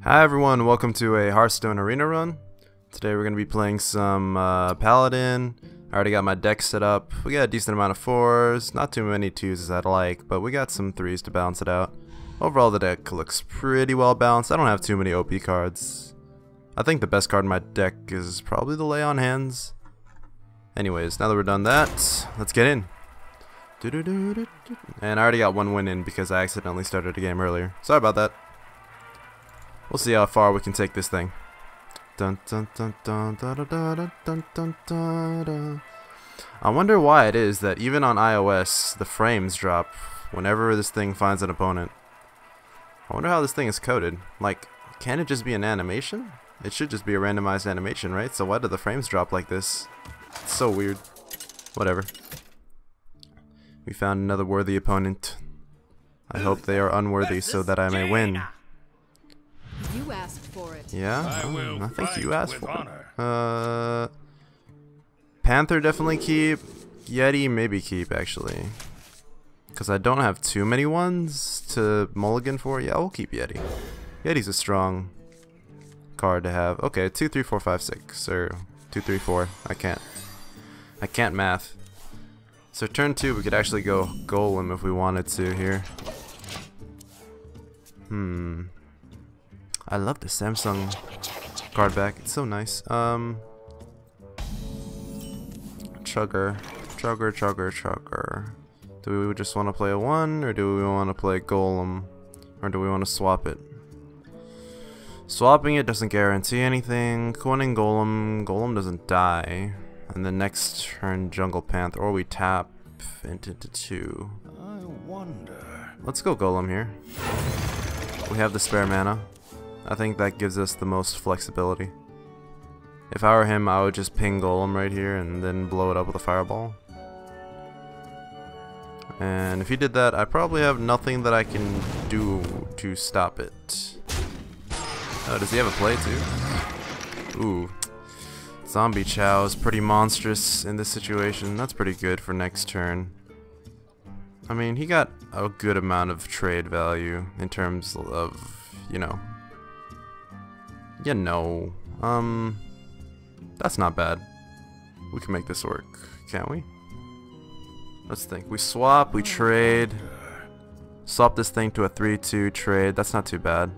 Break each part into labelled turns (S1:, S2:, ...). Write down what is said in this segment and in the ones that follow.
S1: Hi everyone, welcome to a Hearthstone arena run. Today we're going to be playing some Paladin. I already got my deck set up. We got a decent amount of 4s, not too many 2s as I'd like, but we got some 3s to balance it out. Overall the deck looks pretty well balanced. I don't have too many OP cards. I think the best card in my deck is probably the Lay on Hands. Anyways, now that we're done that, let's get in. And I already got one win in because I accidentally started a game earlier. Sorry about that. We'll see how far we can take this thing. Dun, dun, dun, dun, dun, dun, dun, dun, dun, dun, dun. I wonder why it is that even on iOS the frames drop whenever this thing finds an opponent. I wonder how this thing is coded. Like, can it just be an animation? It should just be a randomized animation, right? So why do the frames drop like this? It's so weird. Whatever. We found another worthy opponent. I hope they are unworthy so that I may win.
S2: You asked for it.
S1: Yeah? I think you asked for it. Panther definitely keep. Yeti maybe keep, actually. Because I don't have too many ones to mulligan for. Yeah, we'll keep Yeti. Yeti's a strong card to have. Okay, 2, 3, 4, 5, 6. Or 2, 3, 4. I can't math. So turn 2, we could actually go Golem if we wanted to here. I love the Samsung card back. It's so nice. Chugger. Do we just want to play a 1, or do we want to play Golem, or do we want to swap it? Swapping it doesn't guarantee anything. Coining Golem doesn't die. And the next turn Jungle Panther, or we tap into 2.
S3: I wonder.
S1: Let's go Golem here. We have the spare mana. I think that gives us the most flexibility. If I were him, I would just ping Golem right here and then blow it up with a fireball. And if he did that, I probably have nothing that I can do to stop it. Oh, does he have a play too? Ooh. Zombie Chow is pretty monstrous in this situation. That's pretty good for next turn. I mean, he got a good amount of trade value in terms of, you know. That's not bad. We can make this work, can't we? Let's think. We swap, we trade. Swap this thing to a 3-2 trade. That's not too bad.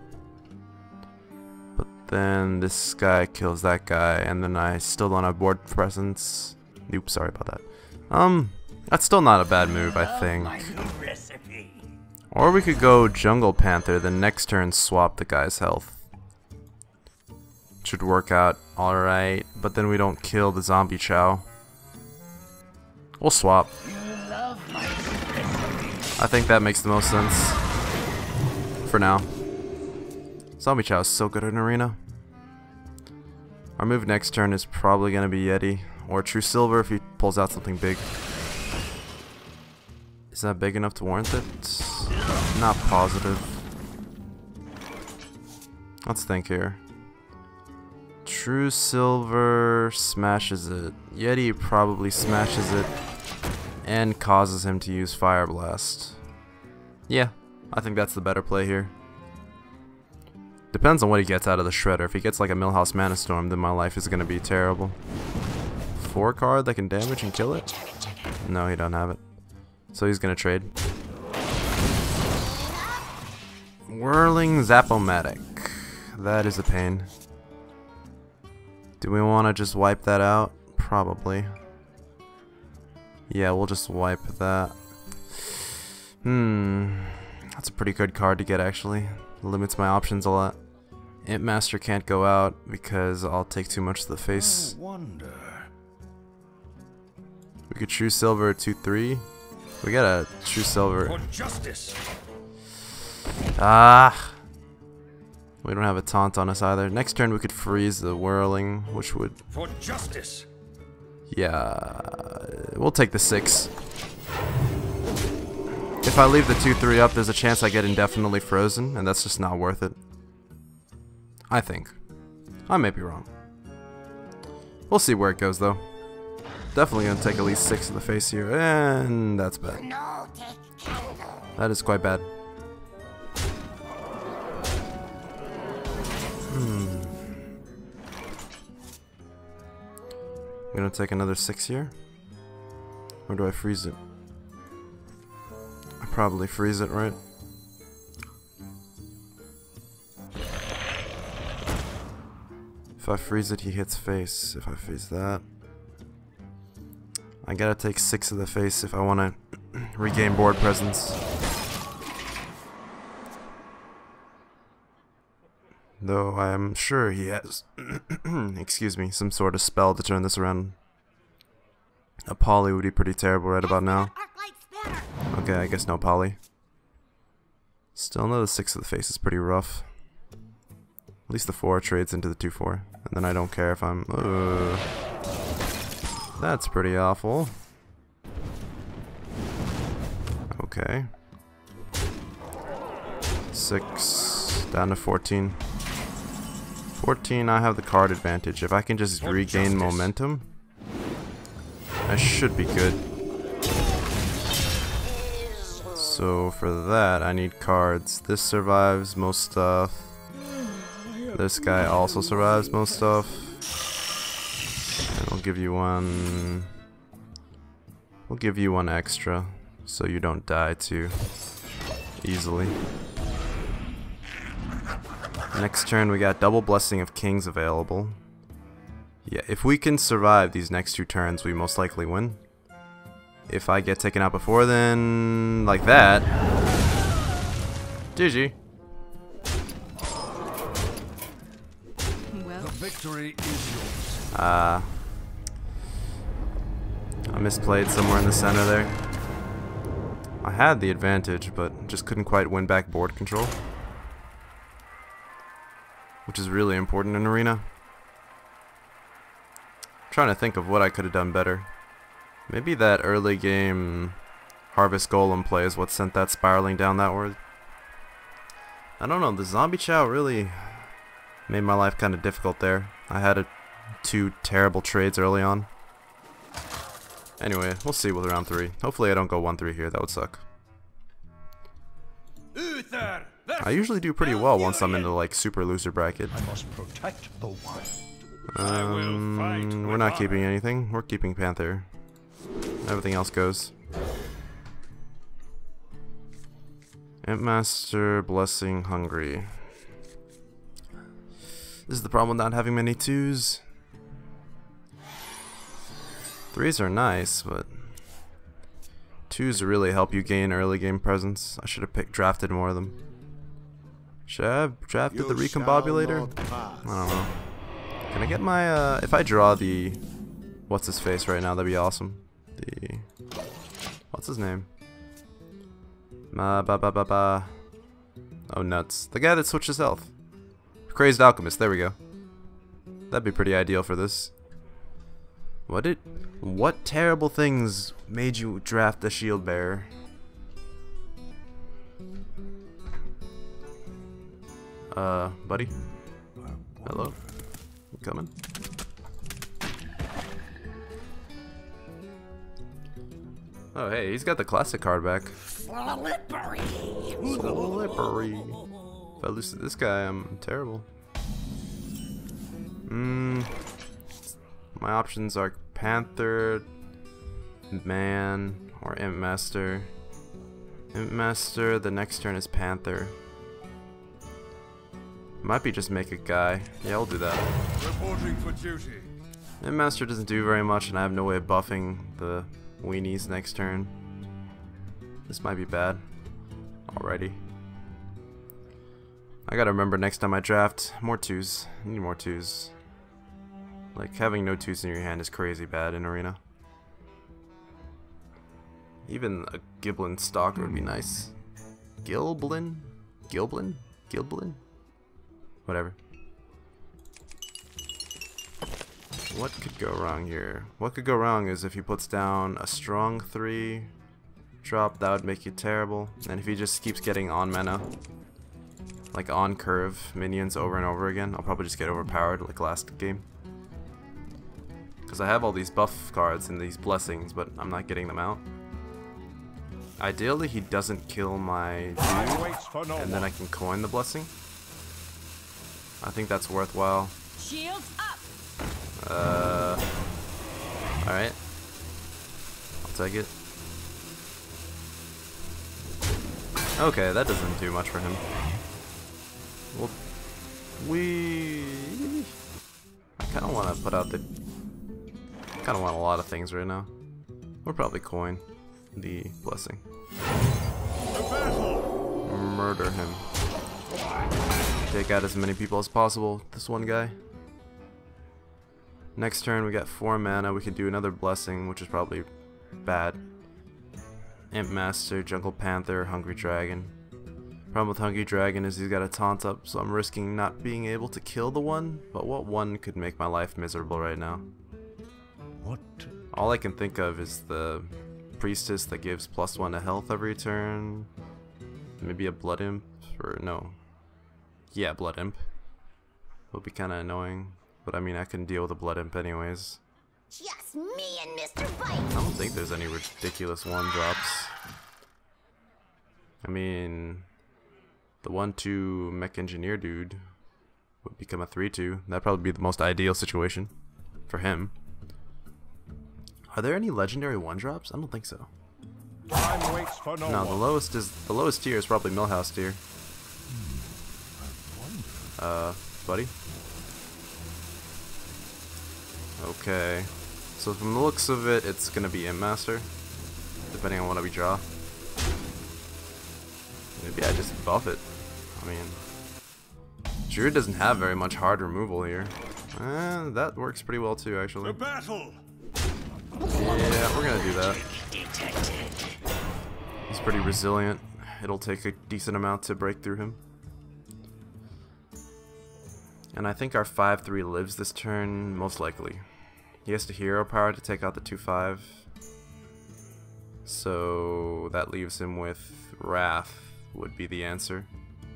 S1: But then this guy kills that guy, and then I still don't have board presence. Oops, sorry about that. That's still not a bad move, I think. Or we could go Jungle Panther, then next turn swap the guy's health. Should work out alright, but then we don't kill the Zombie Chow. We'll swap. I think that makes the most sense. For now. Zombie Chow is so good in Arena. Our move next turn is probably going to be Yeti. Or True Silver if he pulls out something big. Is that big enough to warrant it? Not positive. Let's think here. True Silver smashes it. Yeti probably smashes it and causes him to use Fire Blast. Yeah, I think that's the better play here. Depends on what he gets out of the Shredder. If he gets like a Millhouse Mana Storm, then my life is going to be terrible. 4 card that can damage and kill it? No, he don't have it. So he's going to trade. Whirling Zap-O-Matic. That is a pain. Do we want to just wipe that out? Probably. Yeah, we'll just wipe that. That's a pretty good card to get, actually. Limits my options a lot. Imp Master can't go out because I'll take too much to the face.
S3: I wonder.
S1: We could True Silver 2-3. We got a True Silver.
S3: For justice.
S1: Ah! We don't have a taunt on us either. Next turn we could freeze the whirling, which would...
S3: For justice.
S1: Yeah, we'll take the 6. If I leave the 2-3 up, there's a chance I get indefinitely frozen, and that's just not worth it. I think. I may be wrong. We'll see where it goes, though. Definitely gonna take at least 6 in the face here, and that's bad. That is quite bad. I'm gonna take another 6 here. Or do I freeze it? I probably freeze it, right? If I freeze it, he hits face. If I freeze that, I gotta take 6 of the face if I want to regain board presence. Though I am sure he has, excuse me, some sort of spell to turn this around. A poly would be pretty terrible right about now. Okay, I guess no poly. Still another 6 of the face is pretty rough. At least the 4 trades into the 2/4. And then I don't care if I'm... that's pretty awful. Okay. 6 down to 14. 14, I have the card advantage. If I can just regain momentum, I should be good. So for that, I need cards. This survives most stuff. This guy also survives most stuff. And I'll give you one... we'll give you one extra, so you don't die too easily. Next turn we got double Blessing of Kings available. Yeah, if we can survive these next 2 turns, we most likely win. If I get taken out before then, like that, GG.
S3: The victory is yours.
S1: I misplayed somewhere in the center there. I had the advantage, but just couldn't quite win back board control, which is really important in Arena. I'm trying to think of what I could have done better. Maybe that early game Harvest Golem play is what sent that spiraling down that word. I don't know, the Zombie Chow really made my life kind of difficult there. I had 2 terrible trades early on. Anyway, we'll see with round 3. Hopefully I don't go 1-3 here, that would suck. I usually do pretty well once I'm in the like super loser bracket.
S3: I must protect the wild.
S1: We're not keeping anything. We're keeping Panther. Everything else goes. Imp Master, Blessing, Hungry. This is the problem with not having many 2s. 3s are nice, but 2s really help you gain early game presence. I should have drafted more of them. Should I have drafted the Recombobulator? I don't know. Can I get my, if I draw the, what's his face right now, that'd be awesome. The, what's his name? Oh, nuts. The guy that switches health. Crazed Alchemist, there we go. That'd be pretty ideal for this. What terrible things made you draft the Shield Bearer? Buddy? Hello? You coming? Oh, hey, he's got the classic card back. Slippery. If I lose to this guy, I'm terrible. My options are Panther, Man, or Imp Master. Imp Master, the next turn is Panther. Might be just make a guy. Yeah, I'll do that.
S3: Reporting for duty.
S1: Imp Master doesn't do very much, and I have no way of buffing the weenies next turn. This might be bad. Alrighty. I gotta remember next time I draft, more 2s. I need more 2s. Like, having no 2s in your hand is crazy bad in Arena. Even a Giblin Stalker would be nice. Gilblin? Gilblin? Gilblin? Whatever. What could go wrong here? What could go wrong is if he puts down a strong 3 drop, that would make it terrible. And if he just keeps getting on mana, like on curve minions over and over again, I'll probably just get overpowered like last game. Because I have all these buff cards and these blessings, but I'm not getting them out. Ideally, he doesn't kill my dude, and then I can coin the blessing. I think that's worthwhile.
S2: Shields up.
S1: Alright. I'll take it. Okay, that doesn't do much for him. Well, I kind of want to put out the... kind of want a lot of things right now. We'll probably coin the blessing. Murder him. Take out as many people as possible. This one guy. Next turn we got 4 mana. We could do another blessing, which is probably bad. Imp Master, Jungle Panther, Hungry Dragon. Problem with Hungry Dragon is he's got a taunt up, so I'm risking not being able to kill the one. But what one could make my life miserable right now?
S3: What?
S1: All I can think of is the Priestess that gives +1 to health every turn. Maybe a Blood Imp, or no. Yeah, Blood Imp. Would be kinda annoying. But I mean, I can deal with a Blood Imp anyways.
S4: Just me and Mr. Bite.
S1: I don't think there's any ridiculous 1-drops. I mean, the 1/2 Mech Engineer dude would become a 3/2. That'd probably be the most ideal situation for him. Are there any legendary 1-drops? I don't think so.
S3: Time waits for no
S1: No,
S3: one.
S1: the lowest tier is probably Millhouse tier. Buddy? Okay. So from the looks of it, it's gonna be Imp Master, depending on what we draw. Maybe I just buff it. I mean, Druid doesn't have very much hard removal here. That works pretty well too, actually.
S3: To battle!
S1: Yeah, we're gonna do that. He's pretty resilient. It'll take a decent amount to break through him. And I think our 5/3 lives this turn, most likely. He has to hero power to take out the 2/5. So that leaves him with Wrath would be the answer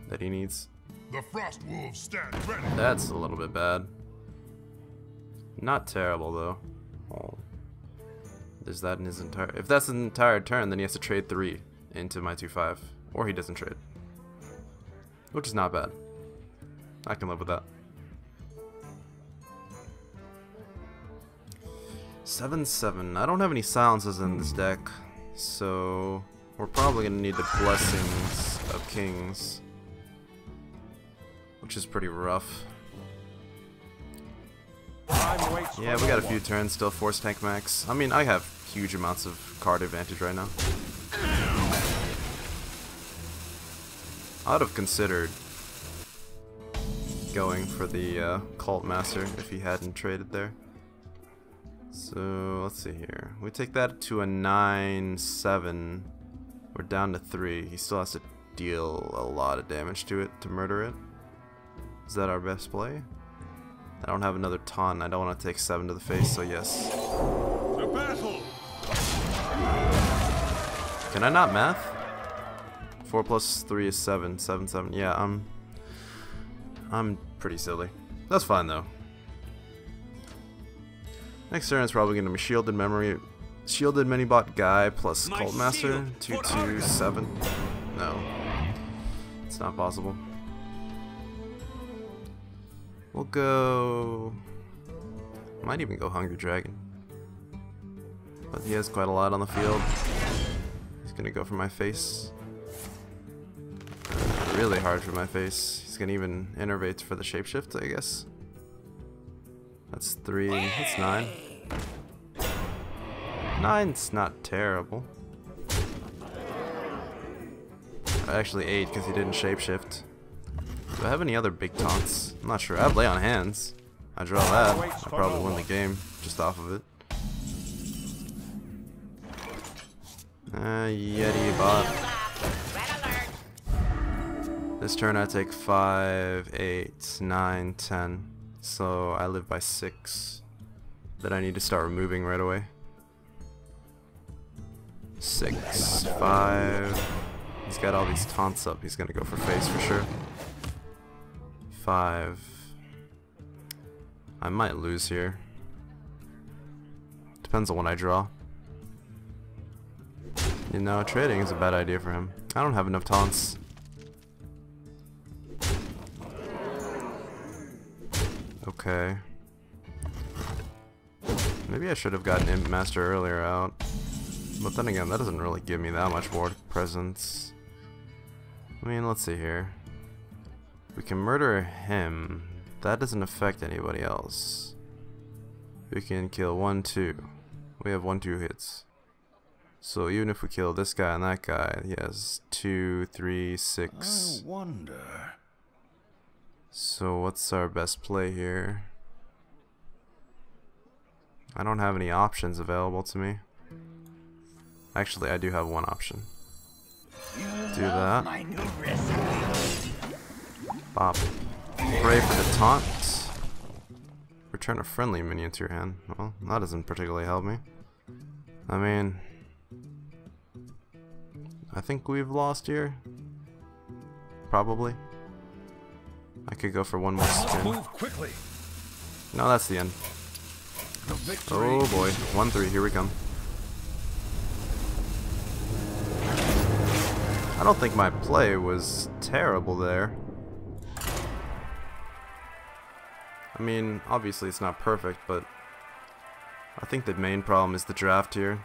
S1: that he needs.
S3: The Frost Wolves stand ready.
S1: That's a little bit bad. Not terrible though. Oh. There's that in his entire... If that's an entire turn, then he has to trade 3 into my 2/5. Or he doesn't trade. Which is not bad. I can live with that. 7/7. I don't have any silences in this deck, so we're probably gonna need the Blessings of Kings, which is pretty rough.
S3: Time waits
S1: Yeah,
S3: for
S1: we got
S3: no
S1: a few
S3: one.
S1: turns still. Force Tank Max. I mean, I have huge amounts of card advantage right now. I would have considered going for the Cult Master if he hadn't traded there. So let's see here. We take that to a 9/7. We're down to 3. He still has to deal a lot of damage to it to murder it. Is that our best play? I don't have another taunt. I don't want to take 7 to the face, so yes.
S3: To battle!
S1: Can I not math? 4 + 3 is 7. 7/7. Yeah, I'm pretty silly. That's fine though. Next turn is probably gonna be Shielded Minibot Guy plus Cult Master. 2/2/7. No, it's not possible. We'll go. Might even go Hungry Dragon, but he has quite a lot on the field. He's gonna go for my face. Really hard for my face. He's gonna even innervate for the shapeshift, I guess. That's 3. That's 9. 9's not terrible. Actually 8 because he didn't shapeshift. Do I have any other big taunts? I'm not sure. I have Lay on Hands. I draw that. I probably win the game just off of it. Yeti bot. This turn I take 5, 8, 9, 10. So I live by 6 that I need to start removing right away. 6, 5. He's got all these taunts up. He's gonna go for face for sure. 5. I might lose here. Depends on what I draw. You know, trading is a bad idea for him. I don't have enough taunts. Okay. Maybe I should have gotten Imp Master earlier out. But then again, that doesn't really give me that much board presence. I mean, let's see here. We can murder him. That doesn't affect anybody else. We can kill 1, 2. We have 1, 2 hits. So even if we kill this guy and that guy, he has 2, 3, 6.
S3: I wonder.
S1: So what's our best play here? I don't have any options available to me. Actually, I do have one option. Do that. Bop. Pray for the taunt. Return a friendly minion to your hand. Well, that doesn't particularly help me. I mean, I think we've lost here. Probably. I could go for one more spin.
S3: Move quickly.
S1: No, that's the end. Oh boy. 1-3, here we come. I don't think my play was terrible there. I mean, obviously it's not perfect, but I think the main problem is the draft here.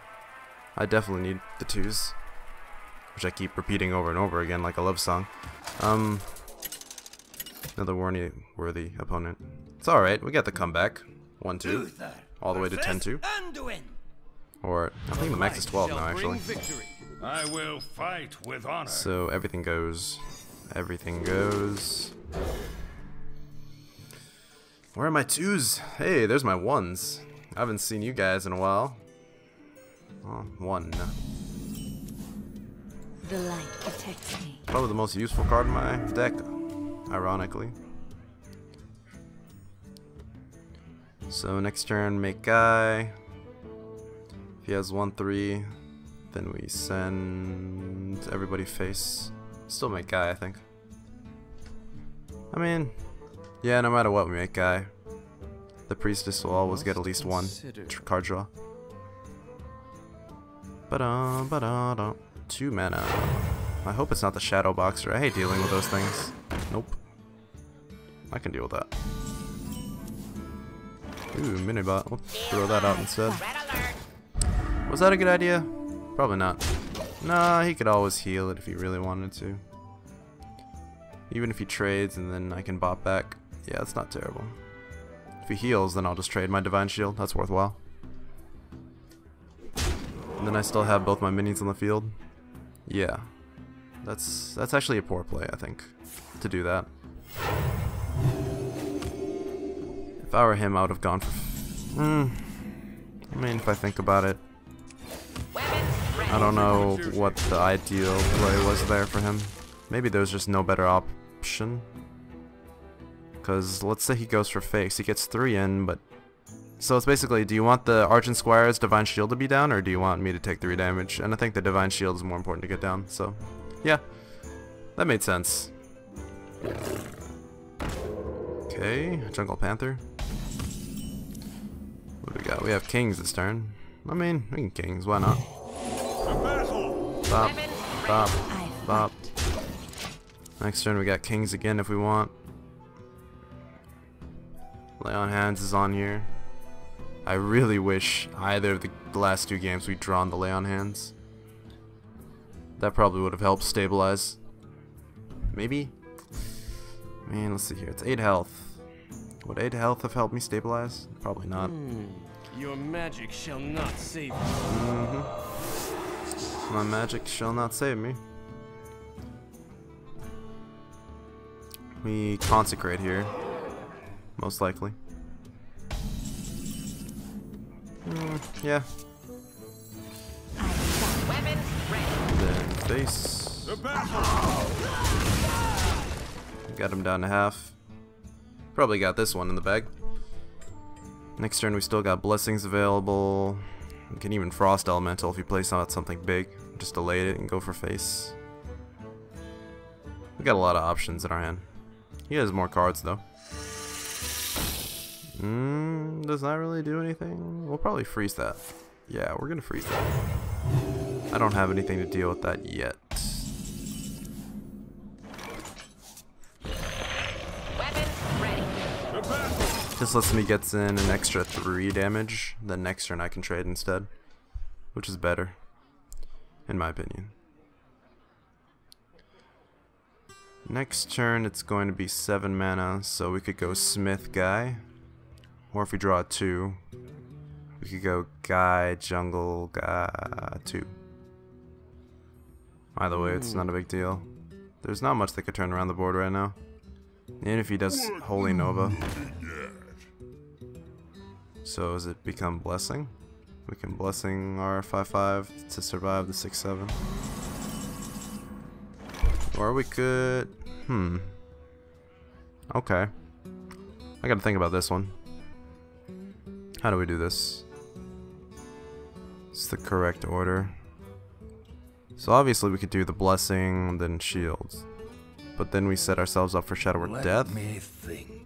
S1: I definitely need the 2s, which I keep repeating over and over again like a love song. Another worthy opponent. It's alright, we got the comeback. 1-2. All the way to 10-2. Or, I think the max is 12 now, actually.
S3: I will fight with honor.
S1: So, everything goes. Everything goes. Where are my 2s? Hey, there's my 1s. I haven't seen you guys in a while. Oh, 1.
S2: The light protects me.
S1: Probably the most useful card in my deck, ironically. So next turn, make guy. If he has 1-3, then we send everybody face. Still make guy, I think. I mean, yeah, no matter what we make guy, the priestess will always get at least 1 card draw. Ba-da-ba-da-da. 2 mana. I hope it's not the Shadow Boxer. I hate dealing with those things. Nope. I can deal with that. Ooh, Minibot. We'll throw that out instead. Was that a good idea? Probably not. Nah, he could always heal it if he really wanted to. Even if he trades and then I can bop back. Yeah, that's not terrible. If he heals, then I'll just trade my Divine Shield. That's worthwhile. And then I still have both my minions on the field. Yeah. That's actually a poor play, I think, to do that. If I were him, I would have gone for... I mean, if I think about it, I don't know what the ideal play was there for him. Maybe there's just no better option. Because let's say he goes for face. He gets 3 in, but... So it's basically, do you want the Argent Squire's Divine Shield to be down, or do you want me to take 3 damage? And I think the Divine Shield is more important to get down, so... Yeah. That made sense. Okay, Jungle Panther. What do we got? We have Kings this turn. I mean, we can Kings, why not? Bop, bop, bop. Next turn we got Kings again if we want. Lay on Hands is on here. I really wish either of the last 2 games we'd drawn the Lay on Hands. That probably would have helped stabilize. Maybe? Man, let's see here. It's 8 health. Would 8 health have helped me stabilize? Probably not.
S5: Your magic shall not save you.
S1: My magic shall not save me. We consecrate here. Most likely. Yeah. Then face. Got him down to half. Probably got this one in the bag. Next turn we still got blessings available. We can even frost elemental if he plays out something big. Just delay it and go for face. We got a lot of options in our hand. He has more cards though. Does that really do anything? We'll probably freeze that. Yeah, we're gonna freeze that. I don't have anything to deal with that yet. This lets me get in an extra 3 damage. Then next turn I can trade instead, which is better, in my opinion. Next turn it's going to be 7 mana, so we could go Smith Guy, or if we draw a 2, we could go Guy Jungle Guy 2. Either way, it's not a big deal. There's not much that could turn around the board right now. And if he does Holy Nova. So does it become Blessing? We can Blessing our 5/5 to survive the 6/7. Or we could... Okay. I gotta think about this one. How do we do this? It's the correct order. So obviously we could do the Blessing, then Shields. But then we set ourselves up for Shadow Word Death.
S3: Let me think.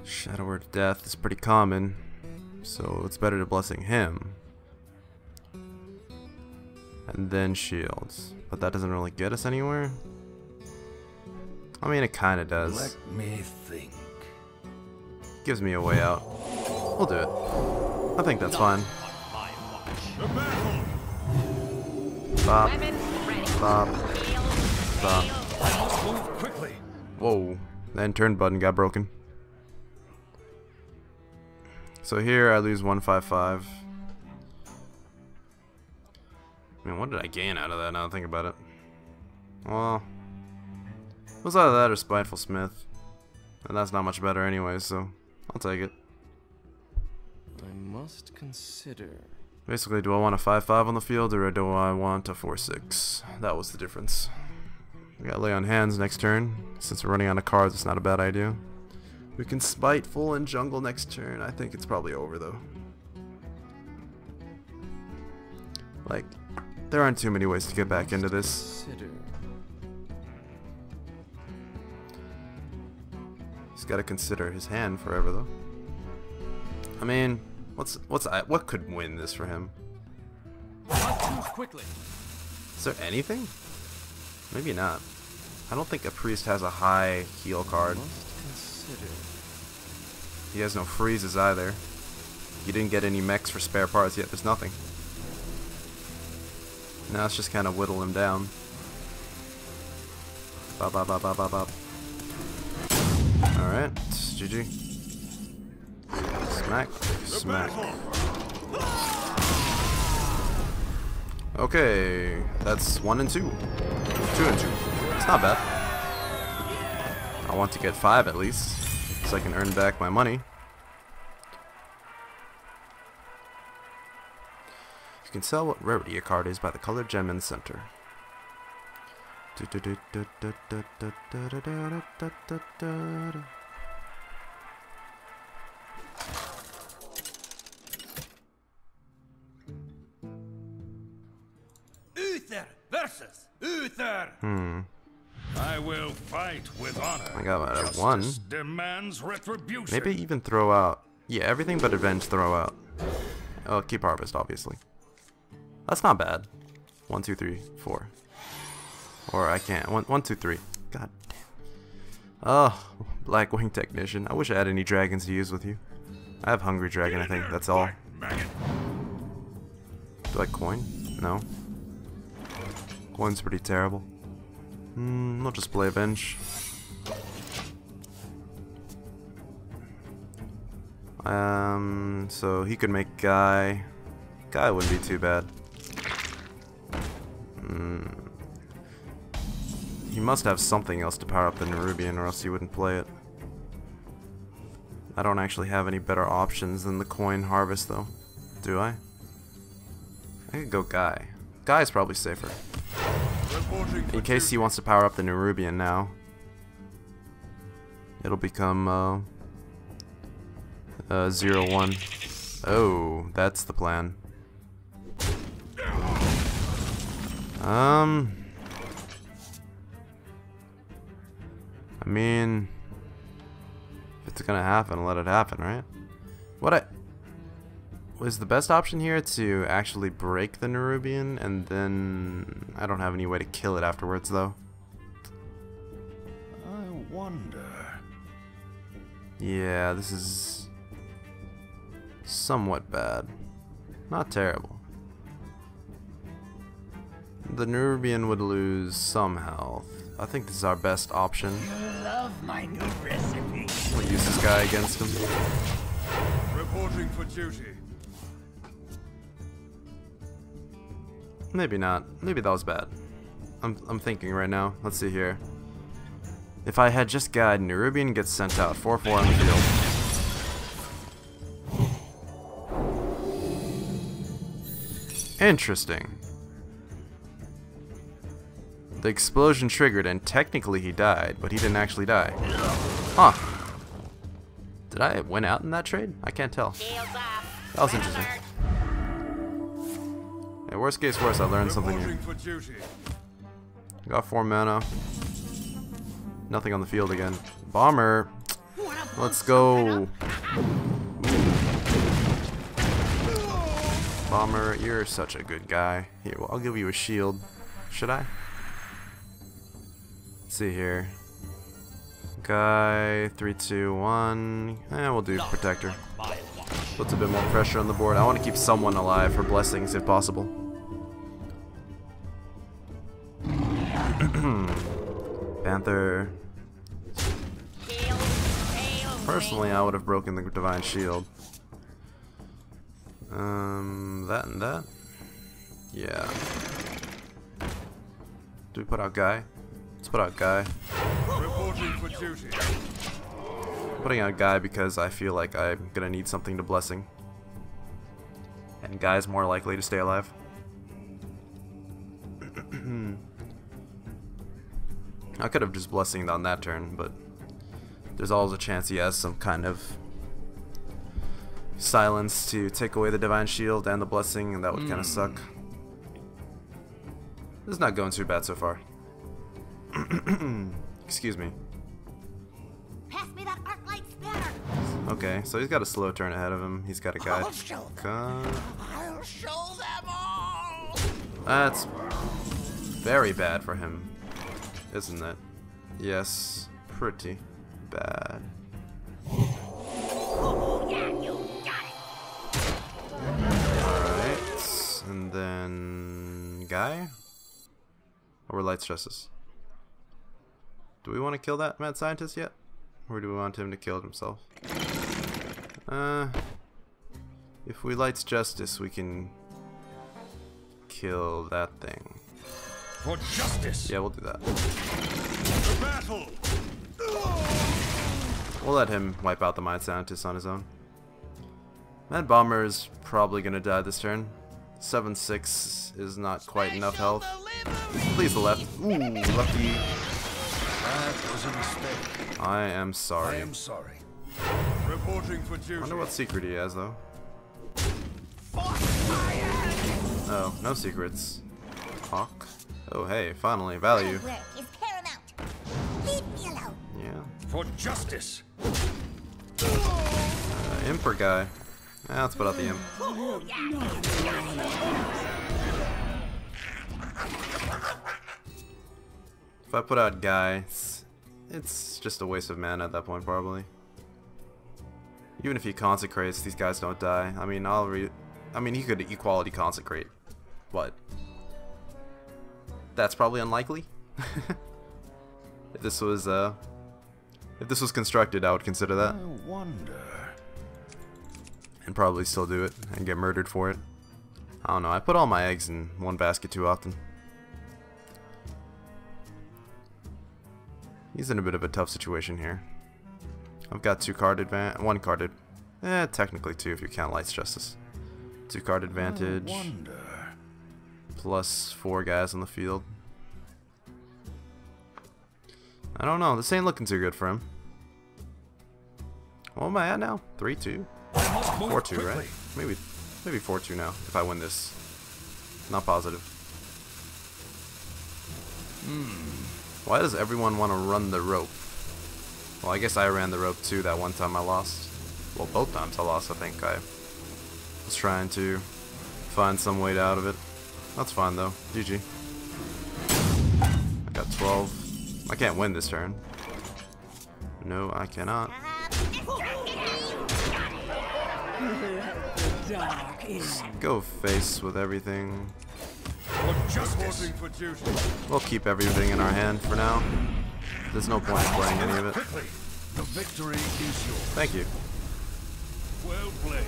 S1: Shadow Word Death is pretty common, so it's better to Blessing him. And then Shields. But that doesn't really get us anywhere. I mean, it kinda does.
S3: Let me think.
S1: Gives me a way out. We'll do it. I think that's fine. Bop. Bop. Bop.
S3: Move quickly.
S1: Whoa. The end turn button got broken. So here I lose 1/5/5. I mean, what did I gain out of that now I think about it? Well, it was either that or Spiteful Smith. And that's not much better anyway, so I'll take it.
S5: I must consider.
S1: Basically, do I want a 5/5 on the field or do I want a 4/6? That was the difference. We got Lay on Hands next turn. Since we're running out of cards, it's not a bad idea. We can Spiteful and Jungle next turn. I think it's probably over though. Like, there aren't too many ways to get back into this.
S5: Consider.
S1: He's got to consider his hand forever though. I mean, what could win this for him?
S5: Move quickly.
S1: Is there anything? Maybe not. I don't think a priest has a high heal card.
S5: Must consider.
S1: He has no freezes either. You didn't get any mechs for spare parts yet. There's nothing. Now it's just kind of whittle him down. Bop bop bop bop bop bop. All right, GG. Smack, smack. Okay, that's 1 and 2. 2 and 2. It's not bad. I want to get 5 at least, so I can earn back my money. You can tell what rarity a card is by the colored gem in the center.
S3: Uther versus Uther. I will fight with honor.
S1: I got that at
S3: Justice
S1: 1.
S3: demands retribution.
S1: Maybe even throw out. Yeah, everything but Avenge throw out. Oh, keep Harvest, obviously. That's not bad. 1, 2, 3, 4. Or I can't. 1, 2, 3. God damn. Oh, Blackwing Technician. I wish I had any dragons to use with you. I have Hungry Dragon, I think. That's all. Do I coin? No. Coin's pretty terrible. I'll just play Avenge. So he could make Guy. Guy wouldn't be too bad. He must have something else to power up the Nerubian, or else he wouldn't play it. I don't actually have any better options than the coin harvest, though. Do I? I could go Guy. Guy's probably safer. In case he wants to power up the Nerubian now. It'll become 0-1. Oh, that's the plan. I mean, if it's gonna happen, let it happen, right? Was the best option here to actually break the Nerubian, and then I don't have any way to kill it afterwards, though.
S3: wonder.
S1: Yeah, this is somewhat bad. Not terrible. The Nubian would lose some health. I think this is our best option.
S6: You love my new recipe.
S1: We'll use this guy against him.
S3: Reporting for duty.
S1: Maybe not. Maybe that was bad. I'm thinking right now. Let's see here. If I had just guide, Nerubian gets sent out 4-4 on the field. Interesting. The explosion triggered and technically he died, but he didn't actually die. Huh. Did I win out in that trade? I can't tell. That was interesting. Hey, worst case worst, I learned something new.
S3: For duty.
S1: Got 4 mana. Nothing on the field again. Bomber. Let's go. Bomber, you're such a good guy. Here, well, I'll give you a shield. Should I? Let's see here. Guy, 3, 2, 1. We'll do protector. Puts a bit more pressure on the board. I want to keep someone alive for blessings if possible. Panther. Personally, I would have broken the Divine Shield. That and that. Yeah. Do we put out Guy? Let's put out Guy.
S3: Reporting for duty.
S1: Putting out Guy because I feel like I'm gonna need something to blessing. And Guy's more likely to stay alive. I could have just blessinged on that turn, but there's always a chance he has some kind of silence to take away the Divine Shield and the blessing, and that would kind of suck. This is not going too bad so far. Excuse me.
S4: Pass me that arc light spanner.
S1: Okay, so he's got a slow turn ahead of him. He's got a guide.
S6: I'll show them all.
S1: That's very bad for him, isn't it? Yes, pretty bad.
S4: Oh, yeah, you got it.
S1: Alright, and then Guy? Or Lights Justice? Do we want to kill that mad scientist yet? Or do we want him to kill himself? If we Lights Justice, we can kill that thing.
S3: For justice.
S1: Yeah, we'll do that.
S3: The battle.
S1: We'll let him wipe out the Mad Scientist on his own. Mad Bomber is probably gonna die this turn. 7-6 is not quite enough health. Please the left. Ooh, lucky.
S3: That was a mistake.
S1: I am
S3: I
S1: sorry.
S3: am sorry. Reporting for duty.
S1: I wonder what secret he has though. Oh, no secrets. Hawk. Oh hey, finally, value.
S4: My work is paramount. Leave me alone.
S1: Yeah.
S3: For justice.
S1: Imp or Guy? Let's put out the Imp.
S4: Oh, yeah.
S1: If I put out Guy, it's just a waste of mana at that point probably. Even if he consecrates, these guys don't die. I mean, he could equality consecrate, but that's probably unlikely. If this was constructed, I would consider that,
S3: I wonder.
S1: and probably still do it and get murdered for it. I don't know. I put all my eggs in one basket too often. He's in a bit of a tough situation here. I've got 2 card advantage, 1 carded. Technically 2 if you count Lights Justice. 2 card advantage.
S3: I wonder.
S1: Plus 4 guys on the field. I don't know. This ain't looking too good for him. What am I at now? 3-2?
S3: I must move
S1: 4-2,
S3: quickly.
S1: right? Maybe 4-2 now if I win this. Not positive. Why does everyone want to run the rope? Well, I guess I ran the rope too that one time I lost. Well, both times I lost, I think. I was trying to find some way out of it. That's fine though. GG. I got 12. I can't win this turn. No, I cannot.
S6: Dark in.
S1: Go face with everything.
S3: For justice. Reporting for duty.
S1: We'll keep everything in our hand for now. There's no point in playing any of it.
S3: Quickly. The victory is yours.
S1: Thank you.
S3: Well played.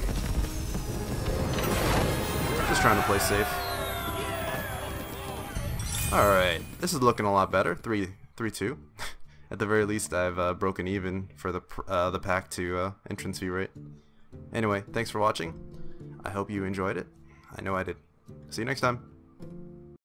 S1: Just trying to play safe. Alright, this is looking a lot better. 3-2. At the very least, I've broken even for the pack to entrance fee rate. Anyway, thanks for watching. I hope you enjoyed it. I know I did. See you next time.